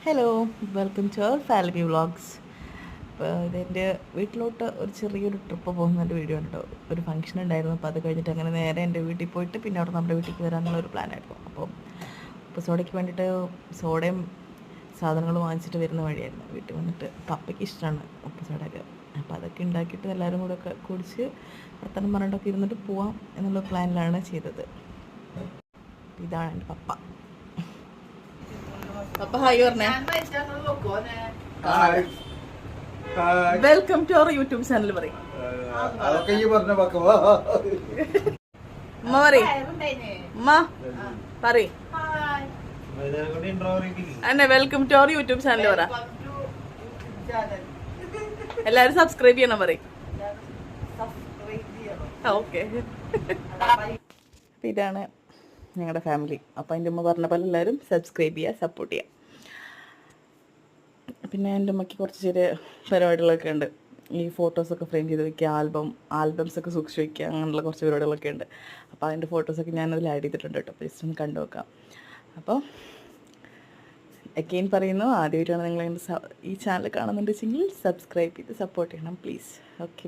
Hello, welcome to our family vlogs. അപ്പോൾ ഇതെൻ്റെ വീട്ടിലോട്ട് ഒരു ചെറിയൊരു ട്രിപ്പ് പോകുന്നതിൻ്റെ വീഡിയോ ഉണ്ടോ. ഒരു ഫംഗ്ഷൻ ഉണ്ടായിരുന്നു. അപ്പോൾ അത് കഴിഞ്ഞിട്ട് അങ്ങനെ നേരെ എൻ്റെ വീട്ടിൽ പോയിട്ട് പിന്നെ അവിടെ നമ്മുടെ വീട്ടിലേക്ക് വരാമെന്നുള്ളൊരു പ്ലാനായിരുന്നു. അപ്പോൾ സോഡയ്ക്ക് വേണ്ടിയിട്ട് സോഡയും സാധനങ്ങൾ വാങ്ങിച്ചിട്ട് വരുന്ന വഴിയായിരുന്നു. വീട്ടിൽ വന്നിട്ട് പപ്പയ്ക്ക് ഇഷ്ടമാണ് ഉപ്പ് സോഡയൊക്കെ. അപ്പോൾ അതൊക്കെ ഉണ്ടാക്കിയിട്ട് എല്ലാവരും കൂടെ ഒക്കെ കുടിച്ച് വർത്തമാനം പറഞ്ഞിട്ടൊക്കെ ഇരുന്നിട്ട് പോവാം എന്നുള്ള പ്ലാനിലാണ് ചെയ്തത്. ഇതാണ് എൻ്റെ പപ്പ. പപ്പ ഹായ് പറഞ്ഞേ. Welcome to our YouTube channel പറയും. അന്നെ welcome to our YouTube channel പറ. എല്ലാരും സബ്സ്ക്രൈബ് ചെയ്യണം പറയും. ഓക്കെ, ഇതാണ് ഞങ്ങളുടെ ഫാമിലി. അപ്പോൾ എൻ്റെ ഉമ്മ പറഞ്ഞ പോലെ എല്ലാവരും സബ്സ്ക്രൈബ് ചെയ്യുക, സപ്പോർട്ട് ചെയ്യുക. പിന്നെ എൻ്റെ ഉമ്മയ്ക്ക് കുറച്ച് ചെറിയ പരിപാടികളൊക്കെ ഉണ്ട്. ഈ ഫോട്ടോസൊക്കെ ഫ്രെയിം ചെയ്ത് വയ്ക്കുക, ആൽബംസൊക്കെ സൂക്ഷിച്ച് വയ്ക്കുക, അങ്ങനെയുള്ള കുറച്ച് പരിപാടികളൊക്കെ ഉണ്ട്. അപ്പോൾ അതിൻ്റെ ഫോട്ടോസൊക്കെ ഞാനതിൽ ആഡ് ചെയ്തിട്ടുണ്ട് കേട്ടോ. അപ്പോൾ ജസ്റ്റ് ഒന്ന് കണ്ടു നോക്കാം. അപ്പോൾ അഗെയിൻ പറയുന്നു, ആദ്യമായിട്ടാണ് നിങ്ങൾ ഈ ചാനൽ കാണുന്നുണ്ടെങ്കിൽ സബ്സ്ക്രൈബ് ചെയ്ത് സപ്പോർട്ട് ചെയ്യണം പ്ലീസ്. ഓക്കെ.